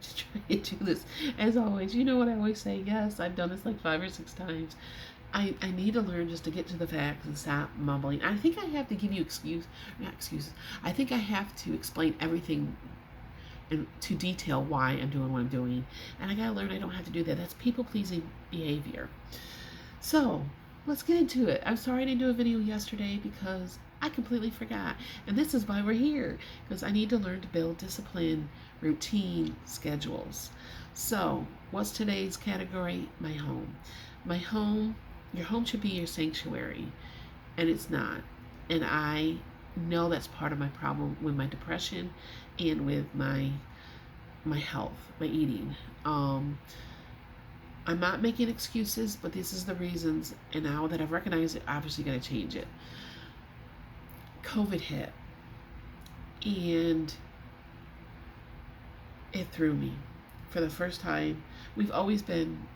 to try to do this. As always, you know what I always say? Yes, I've done this like 5 or 6 times. I need to learn just to get to the facts and stop mumbling. I think I have to give you not excuses. I think I have to explain everything and to detail why I'm doing what I'm doing. And I gotta learn I don't have to do that. That's people pleasing behavior. So let's get into it. I'm sorry I didn't do a video yesterday because I completely forgot. And this is why we're here, because I need to learn to build discipline, routine, schedules. So what's today's category? My home. My home, your home should be your sanctuary, and it's not. And I know that's part of my problem with my depression and with my health, my eating. I'm not making excuses, but this is the reasons. And now that I've recognized it, obviously got to change it. COVID hit, and it threw me. For the first time, we've always been,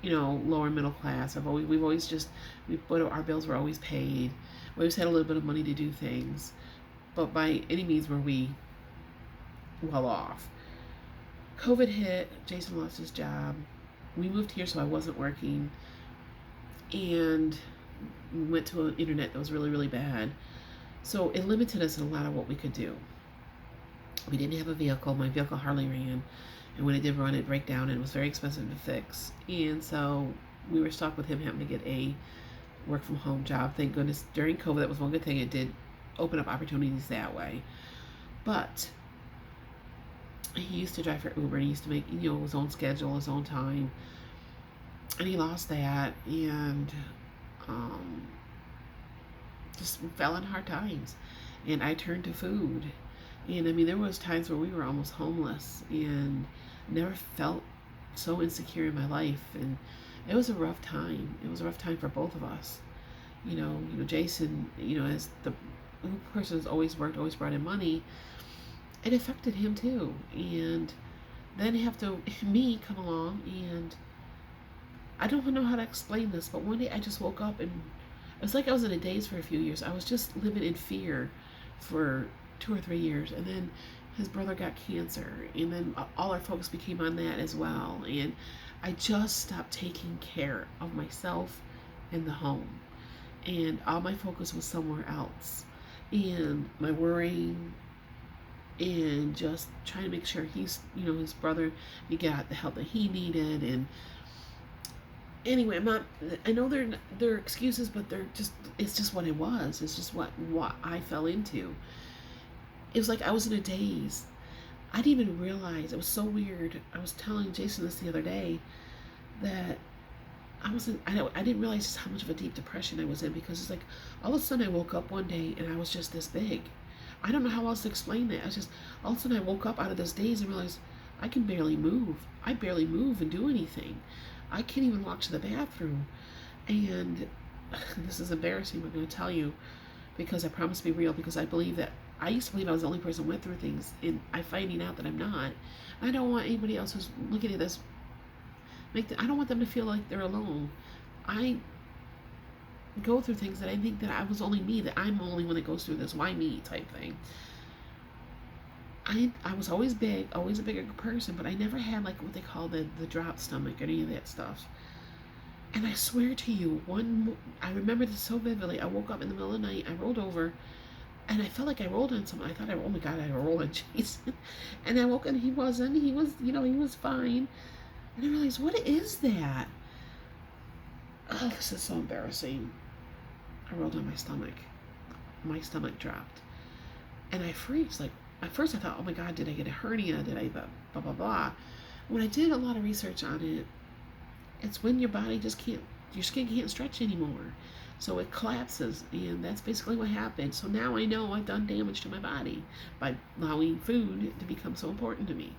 lower middle class. We've always just, our bills were always paid. We always had a little bit of money to do things, but by any means were we well off. COVID hit. Jason lost his job. We moved here, so I wasn't working, and we went to an internet that was really, really bad. So it limited us in a lot of what we could do. We didn't have a vehicle. My vehicle hardly ran. And when it did run, it'd break down, and it was very expensive to fix. And so we were stuck with him having to get a work from home job. Thank goodness during COVID, that was one good thing. It did open up opportunities that way. But he used to drive for Uber. He used to make, his own schedule, his own time. And he lost that, and just fell in hard times. And I turned to food. And I mean, there was times where we were almost homeless, and never felt so insecure in my life. And it was a rough time. It was a rough time for both of us. Jason, as the person who's always worked, always brought in money, it affected him too. And then have to me come along, and I don't know how to explain this, but one day I just woke up, and it was like I was in a daze for a few years. I was just living in fear for 2 or 3 years, and then his brother got cancer, and then all our focus became on that as well. And I just stopped taking care of myself and the home, and all my focus was somewhere else, and my worrying, and just trying to make sure he's, his brother, he got the help that he needed. And anyway, I know they're excuses, but it's just what it was. It's just what I fell into. It was like I was in a daze. I didn't even realize. It was so weird. I was telling Jason this the other day, that I didn't realize just how much of a deep depression I was in, because it's like all of a sudden I woke up one day and I was just this big. I don't know how else to explain that. All of a sudden I woke up out of this daze and realized I can barely move. I barely move and do anything. I can't even walk to the bathroom. And this is embarrassing, but I'm going to tell you, because I promise to be real, because I used to believe I was the only person who went through things, and I'm finding out that I'm not. I don't want anybody else who's looking at this, I don't want them to feel like they're alone. I go through things that I think that I was only me, that I'm the only one that goes through this, why me type thing. I was always big, always a bigger person, but I never had like what they call the drop stomach or any of that stuff. And I swear to you, I remember this so vividly. I woke up in the middle of the night, I rolled over, and I felt like I rolled on something. I thought, oh my God, I rolled on Jason. And I woke up, and he wasn't. He was, he was fine. And I realized, what is that? Oh, this is so embarrassing. I rolled on my stomach. My stomach dropped. And I freaked. Like, at first I thought, oh my God, did I get a hernia? Did I blah, blah, blah. When I did a lot of research on it, it's when your body your skin can't stretch anymore. So it collapses, and that's basically what happened. So now I know I've done damage to my body by allowing food to become so important to me.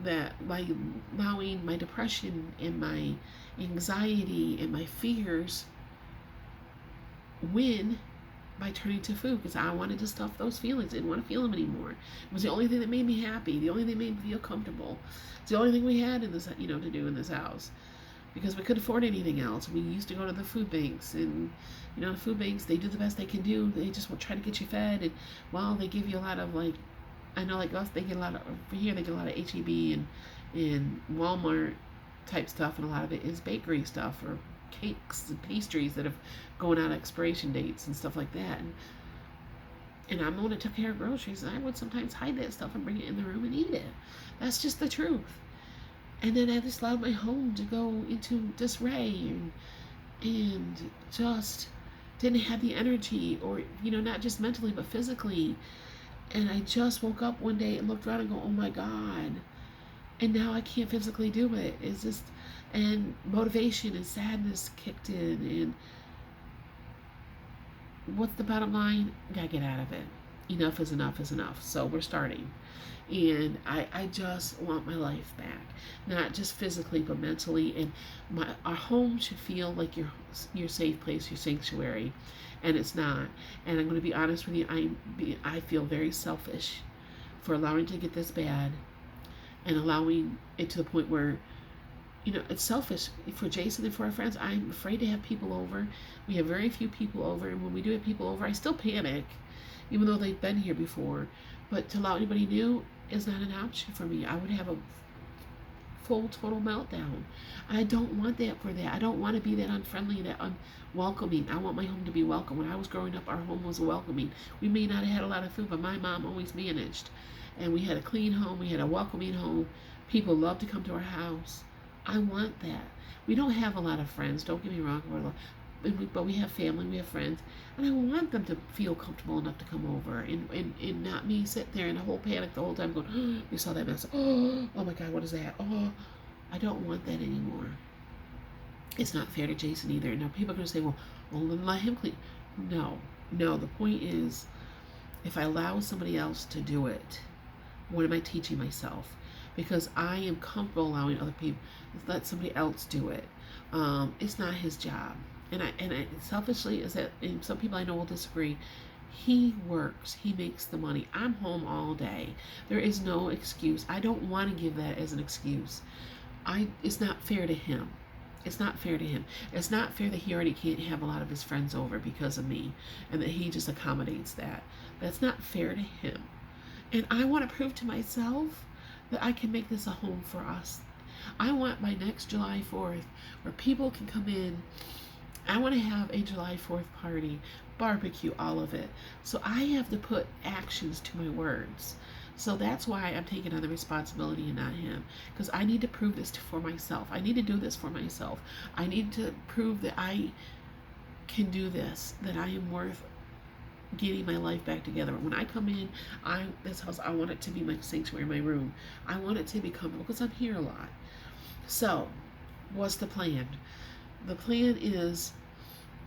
That by allowing my depression and my anxiety and my fears win by turning to food, because I wanted to stuff those feelings. I didn't want to feel them anymore. It was the only thing that made me happy, the only thing that made me feel comfortable. It's the only thing we had in this, to do in this house, because we couldn't afford anything else. We used to go to the food banks, and the food banks, they do the best they can do. They just will try to get you fed, and while they give you a lot of like I know like us, they get a lot of, for here they get a lot of HEB and Walmart type stuff, and a lot of it is bakery stuff or cakes and pastries that have going out of expiration dates and stuff like that. And I'm the one that took care of groceries, and I would sometimes hide that stuff and bring it in the room and eat it. That's just the truth. And then I just allowed my home to go into disarray and just didn't have the energy, or not just mentally but physically. And I just woke up one day and looked around and go, oh my God. And now I can't physically do it. It's just, and motivation and sadness kicked in. And what's the bottom line? Gotta get out of it. Enough is enough is enough. So we're starting. And I just want my life back, not just physically but mentally. And our home should feel like your safe place, your sanctuary, and it's not. And I'm going to be honest with you, I feel very selfish for allowing it to get this bad, and allowing it to the point where it's selfish for Jason and for our friends. I'm afraid to have people over. We have very few people over, and when we do have people over, I still panic, even though they've been here before. But to allow anybody new is not an option for me. I would have a full, total meltdown. I don't want that for that. I don't want to be that unfriendly, that unwelcoming. I want my home to be welcome. When I was growing up, our home was welcoming. We may not have had a lot of food, but my mom always managed. And we had a clean home. We had a welcoming home. People loved to come to our house. I want that. We don't have a lot of friends. Don't get me wrong. But we have family, we have friends, and I want them to feel comfortable enough to come over, and not me sit there in a whole panic the whole time going, oh, you saw that mess, oh my God, what is that? Oh, I don't want that anymore. It's not fair to Jason either. Now people are going to say, well, then let him clean. No, the point is, if I allow somebody else to do it, what am I teaching myself? Because I am comfortable allowing other people, let somebody else do it. It's not his job. And I selfishly, is that, and some people I know will disagree, he works, he makes the money. I'm home all day. There is no excuse. I don't want to give that as an excuse. It's not fair to him. It's not fair to him. It's not fair that he already can't have a lot of his friends over because of me, and that he just accommodates that. That's not fair to him. And I want to prove to myself that I can make this a home for us. I want my next July 4th where people can come in. I want to have a July 4th party, barbecue, all of it. So I have to put actions to my words. So that's why I'm taking on the responsibility and not him. Because I need to prove this for myself. I need to do this for myself. I need to prove that I can do this, that I am worth getting my life back together. When I come in, this house, I want it to be my sanctuary, my room. I want it to be comfortable because I'm here a lot. So what's the plan? The plan is,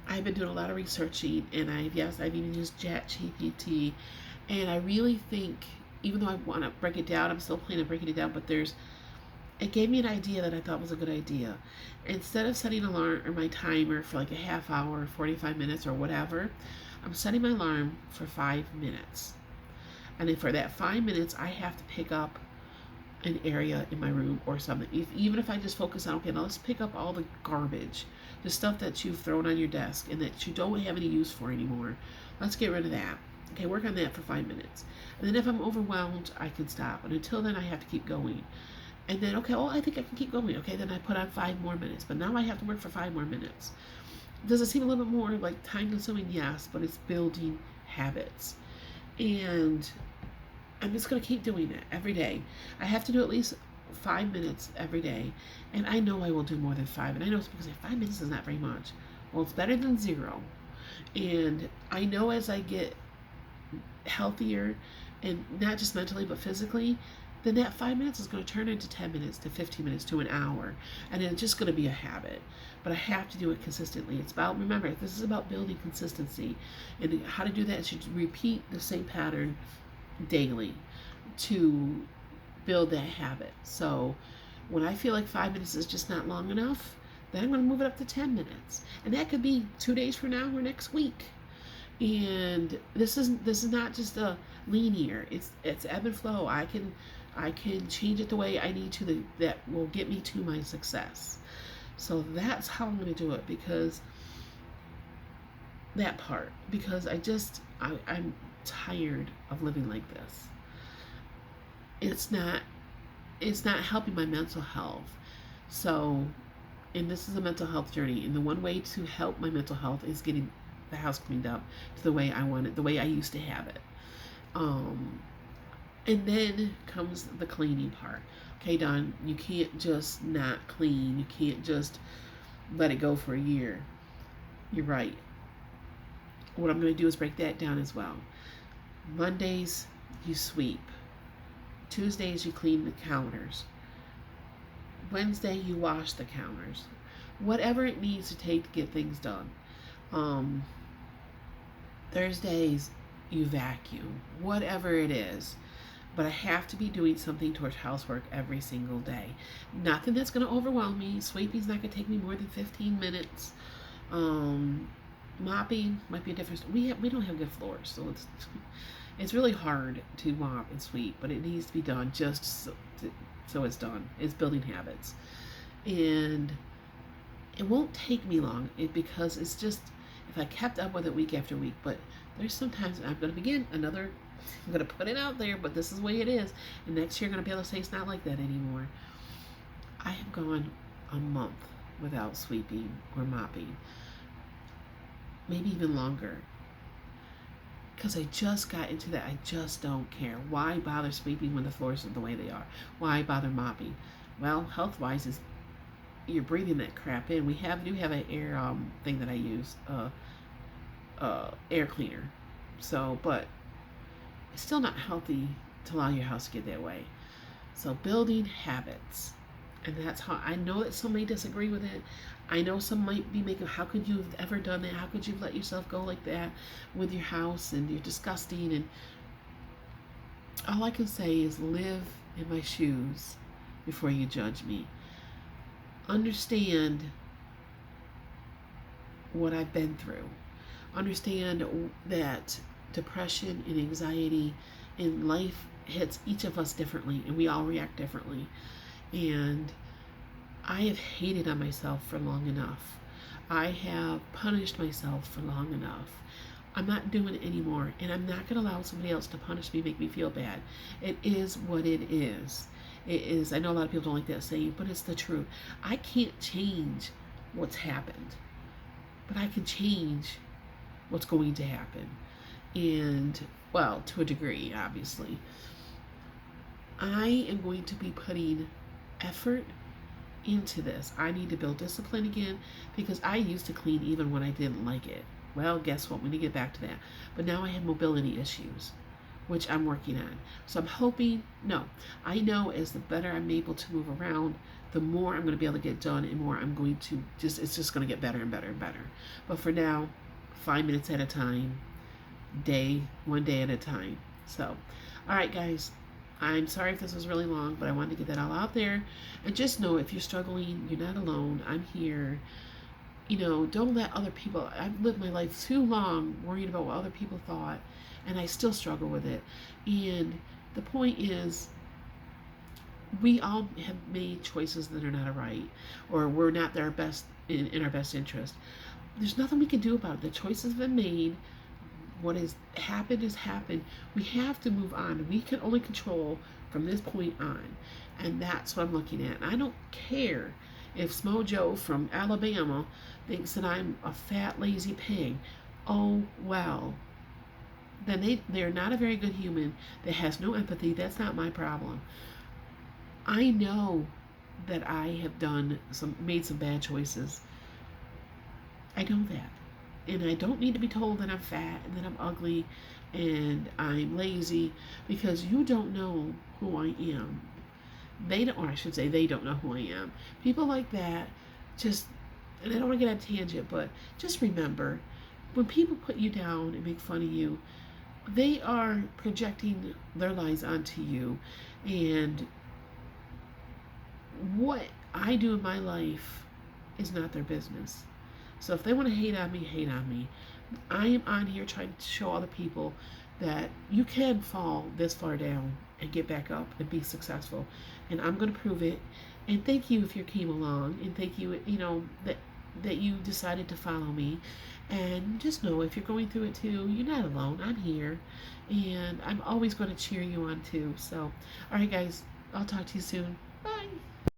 I've been doing a lot of researching, and I've even used ChatGPT, and I really think, even though I want to break it down, I'm still planning on breaking it down, but it gave me an idea that I thought was a good idea. Instead of setting an alarm or my timer for like a half hour, 45 minutes or whatever, I'm setting my alarm for 5 minutes. And then for that 5 minutes, I have to pick up an area in my room or something. Even if I just focus on, okay, now let's pick up all the garbage, the stuff that you've thrown on your desk and that you don't have any use for anymore. Let's get rid of that. Okay, work on that for 5 minutes. And then if I'm overwhelmed, I can stop. And until then, I have to keep going. And then, okay, I think I can keep going. Okay, then I put on 5 more minutes. But now I have to work for 5 more minutes. Does it seem a little bit more like time consuming? Yes, but it's building habits. And I'm just going to keep doing it every day. I have to do at least 5 minutes every day. And I know I will do more than 5. And I know it's because 5 minutes is not very much. Well, it's better than 0. And I know as I get healthier, and not just mentally but physically, then that 5 minutes is going to turn into 10 minutes to 15 minutes to an hour. And it's just going to be a habit. But I have to do it consistently. It's about, remember, this is about building consistency. And how to do that is you repeat the same pattern daily to build that habit. So when I feel like 5 minutes is just not long enough, then I'm going to move it up to 10 minutes. And that could be 2 days from now or next week. And this is not just a linear. It's ebb and flow. I can change it the way I need to, that will get me to my success. So that's how I'm going to do it, because I'm tired of living like this. it's not helping my mental health. So, and this is a mental health journey, and the one way to help my mental health is getting the house cleaned up to the way I want it, the way I used to have it. Um, and then comes the cleaning part. Okay, Don, you can't just not clean. You can't just let it go for a year. You're right. What I'm going to do is break that down as well. Mondays, you sweep. Tuesdays, you clean the counters. Wednesday, you wash the counters. Whatever it needs to take to get things done. Um, Thursdays, you vacuum. Whatever it is. But I have to be doing something towards housework every single day. Nothing that's going to overwhelm me. Sweeping's not going to take me more than 15 minutes. Mopping might be a different. We don't have good floors, so it's really hard to mop and sweep, but it needs to be done just so it's done. It's building habits, and it won't take me long. Because it's just if I kept up with it week after week. But there's sometimes I'm going to begin another. I'm going to put it out there, but this is the way it is. And next year, I'm going to be able to say it's not like that anymore. I have gone a month without sweeping or mopping. Maybe even longer. Because I just got into that. I just don't care. Why bother sweeping when the floors are the way they are? Why bother mopping? Well, health-wise, is you're breathing that crap in. We do have an air thing that I use, air cleaner. So, but it's still not healthy to allow your house to get that way. So building habits. And that's how I know that some may disagree with it. I know some might be making, how could you have ever done that? How could you let yourself go like that with your house? And you're disgusting. And all I can say is live in my shoes before you judge me. Understand what I've been through. Understand that depression and anxiety in life hits each of us differently, and we all react differently. And I have hated on myself for long enough. I have punished myself for long enough. I'm not doing it anymore, and I'm not going to allow somebody else to punish me, make me feel bad. It is what it is. It is. I know a lot of people don't like that saying, but it's the truth. I can't change what's happened, but I can change what's going to happen. And, well, to a degree, obviously. I am going to be putting effort into this. I need to build discipline again, because I used to clean even when I didn't like it. Well, guess what? We need to get back to that. But now I have mobility issues, which I'm working on. So I'm hoping, no, I know as the better I'm able to move around, the more I'm going to be able to get done, and more I'm going to it's just going to get better and better and better. But for now, 5 minutes at a time, one day at a time. So, all right, guys, I'm sorry if this was really long, but I wanted to get that all out there. And just know, if you're struggling, you're not alone. I'm here. Don't let other people, I've lived my life too long worried about what other people thought, and I still struggle with it. And the point is, we all have made choices that are not right, or we're not our best in our best interest. There's nothing we can do about it. The choices have been made. What has happened. We have to move on. We can only control from this point on. And that's what I'm looking at. And I don't care if Smo Joe from Alabama thinks that I'm a fat, lazy pig. Oh, well. Then they're not a very good human that has no empathy. That's not my problem. I know that I have made some bad choices. I know that. And I don't need to be told that I'm fat and that I'm ugly and I'm lazy, because you don't know who I am. They don't know who I am. People like that and I don't want to get on a tangent, but just remember, when people put you down and make fun of you, they are projecting their lies onto you. And what I do in my life is not their business. So if they want to hate on me, hate on me. I am on here trying to show other people that you can fall this far down and get back up and be successful. And I'm going to prove it. And thank you if you came along. And thank you, that that you decided to follow me. And just know, if you're going through it too, you're not alone. I'm here, and I'm always going to cheer you on too. So, all right, guys, I'll talk to you soon. Bye.